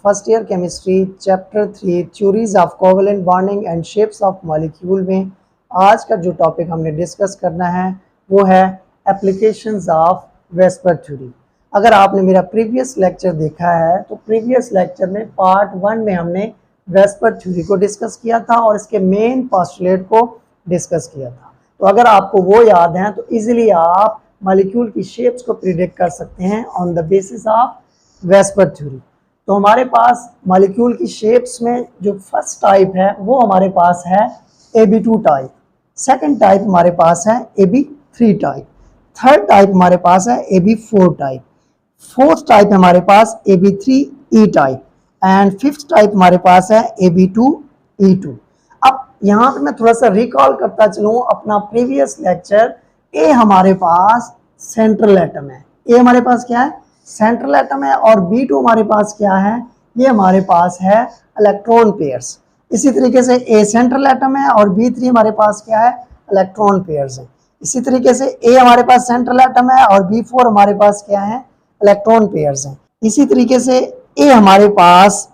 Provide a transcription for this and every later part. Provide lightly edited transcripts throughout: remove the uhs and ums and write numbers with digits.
First year chemistry chapter 3 theories of covalent bonding and shapes of molecule में आज का जो टॉपिक हमने डिस्कस करना है वो है एप्लीकेशंस ऑफ वेस्पर थ्योरी। अगर आपने मेरा प्रीवियस लेक्चर देखा है तो प्रीवियस लेक्चर में पार्ट 1 में हमने वेस्पर थ्योरी को डिस्कस किया था और इसके मेन पोस्टुलेट को डिस्कस किया था। तो अगर आपको वो याद है तो इजीली आप मॉलिक्यूल की शेप्स को प्रिडिक्ट कर सकते हैं on the basis of VSEPR theory. तो हमारे पास मॉलिक्यूल की शेप्स में जो फर्स्ट टाइप है वो हमारे पास है AB2 टाइप, सेकंड टाइप हमारे पास है AB3 टाइप, थर्ड टाइप हमारे पास है AB4 टाइप, फोर्थ टाइप हमारे पास AB3E type and fifth type हमारे पास है AB2E2। अब यहाँ पे मैं थोड़ा सा रिकॉल करता चलूँ अपना प्रीवियस लेक्चर। ए हमारे पास सेंट्रल एटम है, ए हमारे पास क्या है सेंट्रल एटम है, और B2 हमारे पास क्या है, ये हमारे पास है इलेक्ट्रॉन पेयर्स। इसी तरीके से ए सेंट्रल एटम है और B3 हमारे पास क्या है इलेक्ट्रॉन पेयर्स है। इसी तरीके से ए हमारे पास सेंट्रल एटम है और B4 हमारे पास क्या है इलेक्ट्रॉन पेयर्स हैं। इसी तरीके से ए हमारे पास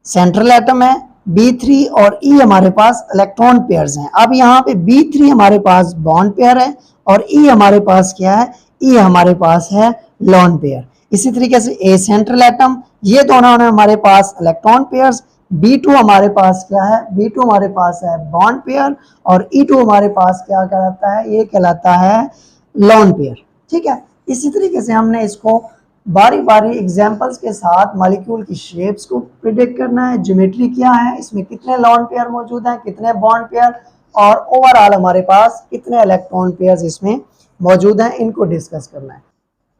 सेंट्रल एटम है, B3 और E हमारे पास इलेक्ट्रॉन पेयर्स हैं। अब यहाँ पे B3 हमारे पास बॉन्ड पेयर है और E हमारे पास क्या है, E हमारे पास है लॉन पेयर। इसी तरीके से ए सेंट्रल एटम, ये दोनों है हमारे पास इलेक्ट्रॉन पेयर्स। B2 हमारे पास क्या है, B2 हमारे पास है बॉन्ड पेयर और E2 हमारे पास क्या कहलाता है, ये कहलाता है लॉन पेयर। ठीक है, इसी तरीके से हमने इसको बारी बारी एग्जांपल्स के साथ मॉलिक्यूल की शेप्स को प्रिडिक्ट करना है, ज्योमेट्री क्या है, इसमें कितने लॉन पेयर मौजूद हैं, कितने बॉन्ड पेयर और ओवरऑल हमारे पास कितने इलेक्ट्रॉन पेयर्स इसमें मौजूद हैं, इनको डिस्कस करना है।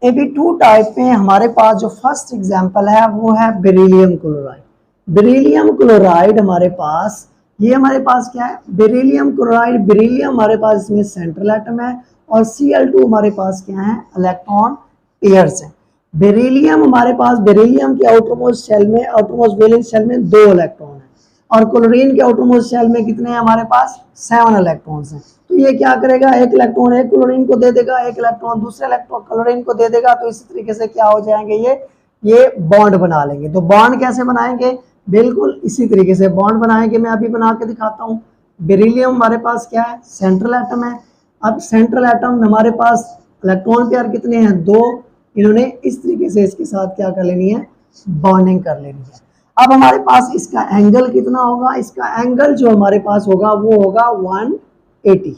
AB2 टाइप में हमारे पास जो फर्स्ट एग्जांपल है वो है बेरिलियम क्लोराइड। बेरिलियम क्लोराइड हमारे पास, ये हमारे पास क्या है बेरिलियम क्लोराइड, बेरिलियम हमारे पास इसमें सेंट्रल एटम है और Cl2 हमारे पास क्या है इलेक्ट्रॉन पेयर्स हैं। बेरिलियम हमारे पास, बेरिलियम के आउटरमोस्ट शेल में, आउटरमोस्ट वैलेंस शेल में 2 इलेक्ट्रॉन है और क्लोरीन के आउटरमोस्ट शेल में कितने हैं हमारे पास 7 इलेक्ट्रॉन्स हैं। तो ये क्या करेगा, एक इलेक्ट्रॉन एक क्लोरीन को दे देगा, एक इलेक्ट्रॉन दूसरे इलेक्ट्रॉन क्लोरीन को दे देगा। तो इसी तरीके से क्या हो जाएंगे, ये बॉन्ड बना लेंगे। तो बॉन्ड कैसे बनाएंगे, बिल्कुल इसी तरीके से बॉन्ड बनाएंगे। मैं अभी बना के दिखाता हूँ। बेरिलियम हमारे पास क्या है सेंट्रल एटम है। अब सेंट्रल एटम में हमारे पास इलेक्ट्रॉन पेयर कितने हैं 2, इन्होंने इस तरीके से इसके साथ क्या कर लेनी है बॉन्डिंग कर लेनी है। अब हमारे पास इसका एंगल कितना होगा, इसका एंगल जो हमारे पास होगा वो होगा 180।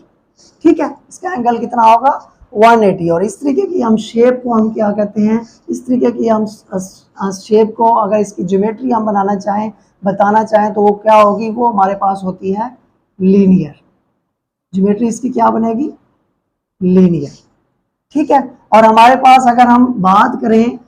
ठीक है, इसका एंगल कितना होगा 180। और इस तरीके की हम शेप को हम क्या कहते हैं, इस तरीके की हम शेप को अगर इसकी ज्योमेट्री हम बनाना चाहें, बताना चाहें तो वो क्या होगी, वो हमारे पास होती है लीनियर ज्योमेट्री। इसकी क्या बनेगी लीनियर। ठीक है, और हमारे पास अगर हम बात करें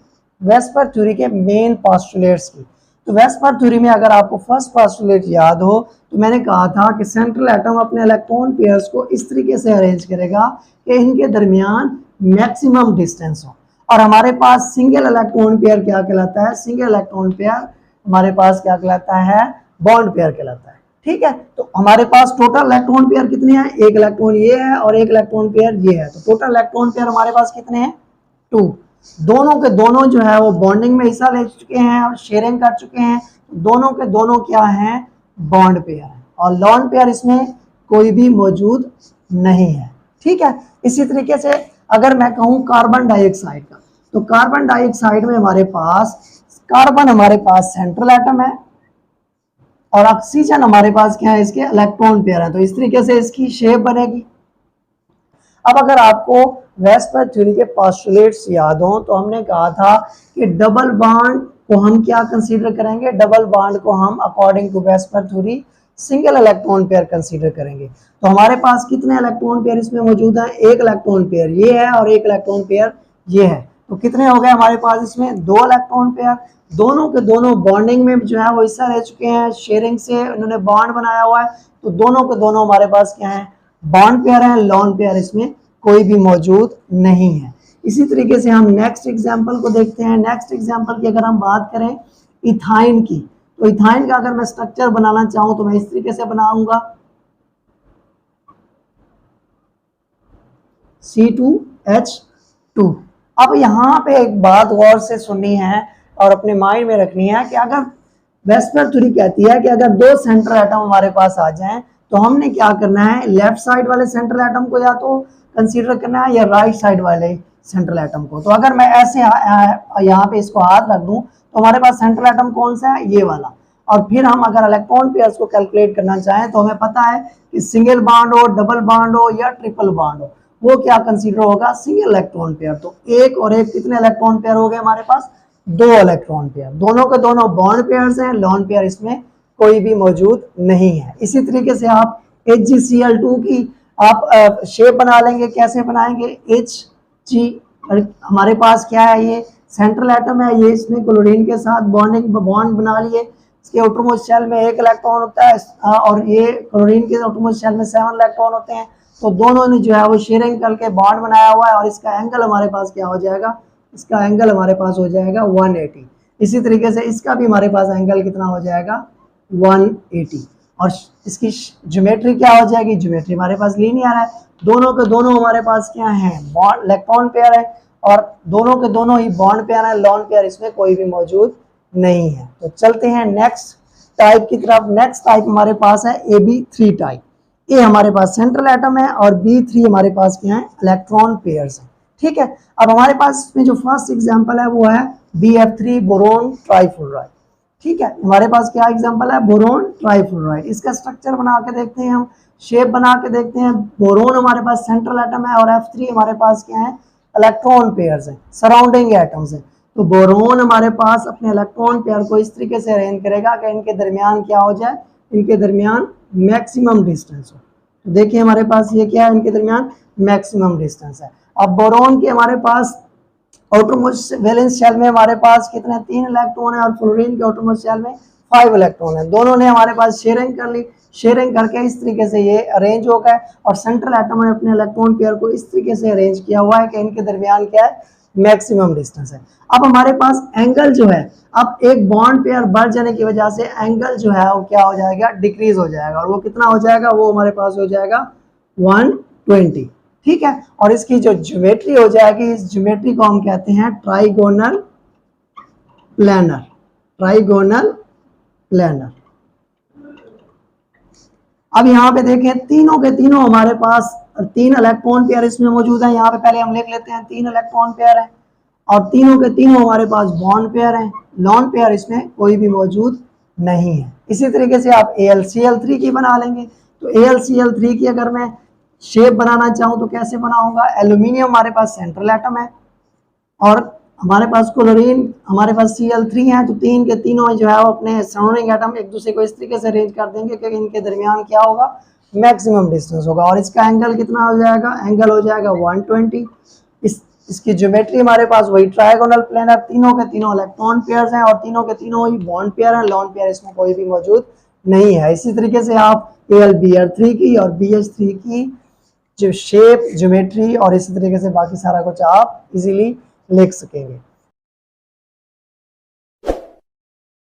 वेस्पर थ्योरी के मेन पोस्टुलेट्स की, तो वेस्पर थ्योरी में अगर आपको फर्स्ट पोस्टुलेट याद हो तो मैंने कहा था कि सेंट्रल एटम अपने इलेक्ट्रॉन पेयर्स को इस तरीके से अरेंज करेगा कि इनके दरमियान मैक्सिमम डिस्टेंस हो। और हमारे पास सिंगल इलेक्ट्रॉन पेयर क्या कहलाता है, सिंगल इलेक्ट्रॉन पेयर हमारे पास क्या कहलाता है बॉन्ड पेयर कहलाता है। ठीक है, तो हमारे पास टोटल इलेक्ट्रॉन पेयर कितने हैं, एक इलेक्ट्रॉन ये है और एक इलेक्ट्रॉन पेयर ये है। तो टोटल इलेक्ट्रॉन पेयर हमारे पास कितने हैं 2। दोनों के दोनों जो है वो बॉन्डिंग में हिस्सा ले चुके हैं और शेयरिंग कर चुके हैं। दोनों के दोनों क्या हैं बॉन्ड पेयर है और लॉन पेयर इसमें कोई भी मौजूद नहीं है। ठीक है, इसी तरीके से अगर मैं कहूँ कार्बन डाइऑक्साइड का, तो कार्बन डाइऑक्साइड में हमारे पास कार्बन हमारे पास सेंट्रल एटम है और ऑक्सीजन हमारे पास क्या है इसके इलेक्ट्रॉन पेयर है। तो इस तरीके से इसकी शेप बनेगी। अब अगर आपको वेस्पर थ्योरी के पोस्टुलेट्स याद हो तो हमने कहा था कि डबल बॉन्ड को हम क्या कंसीडर करेंगे, डबल बॉन्ड को हम according to VSEPR theory single electron pair consider करेंगे। तो हमारे पास कितने इलेक्ट्रॉन पेयर इसमें मौजूद हैं, एक इलेक्ट्रॉन पेयर ये है और एक इलेक्ट्रॉन पेयर ये है। तो कितने हो गए हमारे पास इसमें 2 इलेक्ट्रॉन पेयर। दोनों के दोनों बॉन्डिंग में जो है वो हिस्सा रह चुके हैं, शेयरिंग से उन्होंने बॉन्ड बनाया हुआ है। तो दोनों के दोनों हमारे पास क्या है बॉन्ड पेयर है, लॉन पेयर इसमें कोई भी मौजूद नहीं है। इसी तरीके से हम नेक्स्ट एग्जांपल को देखते हैं। नेक्स्ट एग्जांपल की अगर हम बात करें इथाइन की, तो इथाइन का अगर मैं स्ट्रक्चर बनाना चाहूं तो मैं इस तरीके से बनाऊंगा C2H2। अब यहाँ पे एक बात गौर से सुननी है, और अपने माइंड में रखनी है कि अगर वेस्पर थ्योरी कहती है कि अगर दो सेंट्रल एटम हमारे पास आ जाएं तो हमने क्या करना है, लेफ्ट साइड वाले सेंट्रल एटम को या तो कंसीडर करना है या राइट साइड वाले सेंट्रल एटम को। तो अगर मैं ऐसे यहाँ पे इसको हाथ रख दूं तो हमारे पास सेंट्रल एटम कौन सा है, ये वाला। और फिर हम अगर इलेक्ट्रॉन पेयर्स को कैलकुलेट करना चाहें तो हमें पता है कि सिंगल बॉन्ड हो, डबल बॉन्ड हो या ट्रिपल बॉन्ड हो, वो क्या कंसीडर होगा, सिंगल इलेक्ट्रॉन पेयर। तो एक और एक कितने इलेक्ट्रॉन पेयर हो गए हमारे पास, दो इलेक्ट्रॉन पेयर, दोनों के दोनों बॉन्ड पेयर्स हैं, लॉन पेयर इसमें कोई भी मौजूद नहीं है। इसी तरीके से आप HgCl2 की आप शेप बना लेंगे, कैसे बनाएंगे, Hg हमारे पास क्या है, ये सेंट्रल एटम है, ये इसने क्लोरीन के साथ बॉन्ड बना लिए, इसके आउटरमोस्ट शेल में एक इलेक्ट्रॉन होता है और ये क्लोरीन के आउटरमोस्ट शेल में 7 इलेक्ट्रॉन होते हैं। तो दोनों ने जो है वो शेयरिंग करके बॉन्ड बनाया हुआ है और इसका एंगल हमारे पास क्या हो जाएगा, इसका एंगल हमारे पास हो जाएगा 180। इसी तरीके से इसका भी हमारे पास एंगल कितना हो जाएगा, 180। और इसकी ज्योमेट्री क्या हो जाएगी, ज्योमेट्री हमारे पास लीनियर है, दोनों के दोनों हमारे पास क्या है, बॉन्ड इलेक्ट्रॉन पेयर है और दोनों के दोनों ही बॉन्ड पेयर है, लॉन पेयर इसमें कोई भी मौजूद नहीं है। तो चलते हैं नेक्स्ट टाइप की तरफ। नेक्स्ट टाइप हमारे पास है AB3 टाइप। ए हमारे पास सेंट्रल एटम है और B3 हमारे पास क्या है, इलेक्ट्रॉन पेयर्स है। ठीक है, अब हमारे पास इसमें जो फर्स्ट एग्जांपल है वो है BF3 बोरोन ट्राइफ्लोराइड। ठीक है, हमारे पास क्या एग्जांपल है, बोरोन ट्राइफ्लोराइड। इसका स्ट्रक्चर बना के देखते हैं हम, शेप बना के देखते हैं। बोरोन हमारे पास सेंट्रल एटम है और F3 हमारे पास क्या है, इलेक्ट्रॉन पेयर्स हैं, सराउंडिंग एटम्स हैं। तो बोरोन हमारे पास अपने इलेक्ट्रॉन पेयर को इस तरीके से अरेंज करेगा कि इनके दरमियान क्या हो जाए, इनके दरमियान मैक्सिमम डिस्टेंस हो। तो देखिए हमारे पास ये क्या है, इनके दरमियान मैक्सिमम डिस्टेंस है। अब बोरोन के हमारे पास आउटरमोस्ट वैलेंस शेल में हमारे पास कितने, 3 इलेक्ट्रॉन है और फ्लोरीन के आउटरमोस्ट शेल में 5 इलेक्ट्रॉन है। दोनों ने हमारे पास शेयरिंग कर ली, शेयरिंग करके इस तरीके से ये अरेंज हो गए और सेंट्रल एटम ने अपने इलेक्ट्रॉन पेयर को इस तरीके से अरेंज किया हुआ है कि इनके दरमियान क्या है, मैक्सिमम डिस्टेंस है। अब हमारे पास एंगल जो है, अब एक बॉन्ड पेयर बढ़ जाने की वजह से एंगल जो है वो क्या हो जाएगा, डिक्रीज हो जाएगा और वो कितना हो जाएगा, वो हमारे पास हो जाएगा 120। ठीक है, और इसकी जो ज्योमेट्री हो जाएगी, इस ज्योमेट्री को हम कहते हैं ट्राइगोनल प्लेनर, ट्राइगोनल प्लेनर। अब यहाँ पे देखें, तीनों के तीनों हमारे पास 3 इलेक्ट्रॉन पेयर इसमें मौजूद है। यहाँ पे पहले हम लिख लेते हैं 3 इलेक्ट्रॉन पेयर है और तीनों के तीनों हमारे पास बॉन्ड पेयर हैं, लॉन पेयर इसमें कोई भी मौजूद नहीं है। इसी तरीके से आप AlCl3 की बना लेंगे। तो AlCl3 की अगर मैं शेप बनाना चाहूँ तो कैसे बनाऊंगा, एल्यूमिनियम हमारे पास सेंट्रल एटम है और हमारे पास क्लोरीन हमारे पास Cl3 है। तो तीन के तीनों जो है वो अपने सराउंडिंग एटम एक दूसरे को इस तरीके से अरेंज कर देंगे कि इनके दरमियान क्या होगा, मैक्सिमम डिस्टेंस होगा और इसका एंगल कितना हो जाएगा, एंगल हो जाएगा 120। इसकी ज्योमेट्री हमारे पास वही ट्रायगोनल प्लेनर, तीनों के तीनों इलेक्ट्रॉन पेयर्स हैं और तीनों के तीनों ही बॉन्ड पेयर हैं, लॉन पेयर इसमें कोई भी मौजूद नहीं है। इसी तरीके से आप AlBr3 की और BH3 की जो शेप, ज्योमेट्री और इसी तरीके से बाकी सारा कुछ आप इजीली लिख सकेंगे।